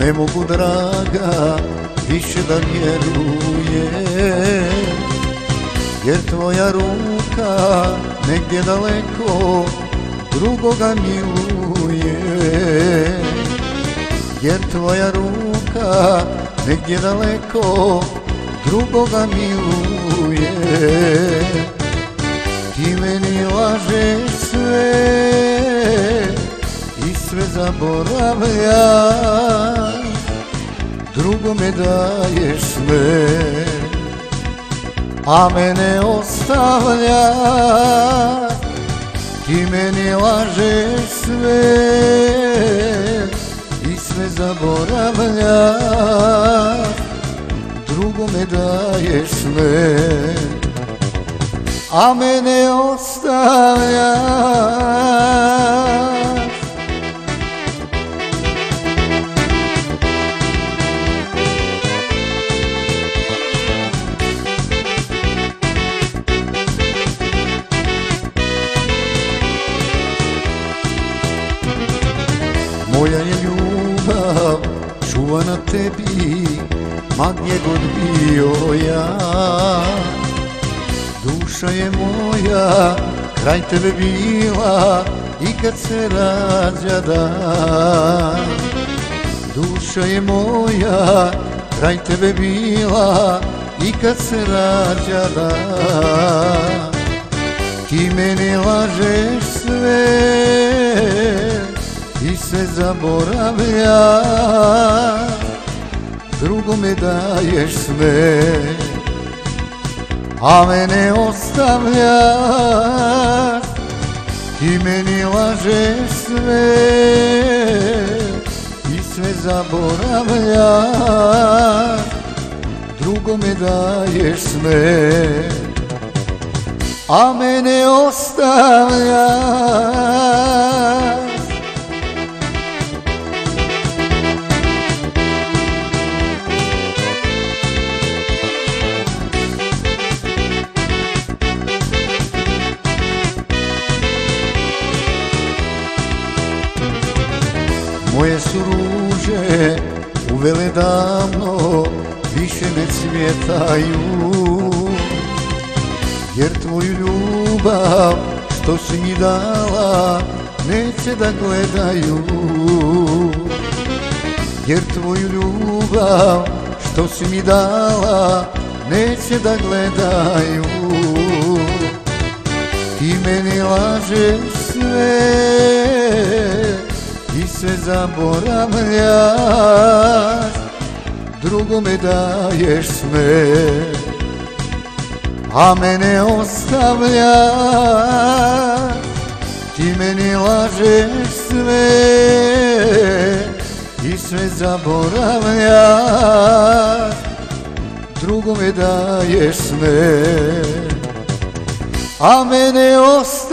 ne mogu, draga, više da vjerujem, jer tvoja ruka negdje daleko drugoga miluje, jer tvoja ruka negdje daleko drugoga miluje. Ti meni lažeš sve i sve zaboravljaš, drugome daješ sve, a mene ostavljaš. Ti meni lažeš sve i sve zaboravljaš, drugome daješ sve, a mene ostavljaš. Moja je ljubav čuvana tebi, ma gdje god bio ja. Duša je moja kraj tebe bila i kad se rađa dan. Duša je moja kraj tebe bila i kad se rađa dan. Ti meni lažeš sve i sve zaboravljaš, drugome daješ sve, a mene ostavljaš. Ti meni lažeš sve i sve zaboravljaš, drugome daješ sve, a mene ostavljaš. Moje su ruže uvele davno, više ne cvjetaju, jer tvoju ljubav što si mi dala neće da gledaju, jer tvoju ljubav što si mi dala neće da gledaju. Ti meni lažeš sve i sve zaboravljaš, drugome daješ sve, a mene ostavljaš. Ti meni lažeš sve i sve zaboravljaš, drugome daješ sve, a mene ostavljaš.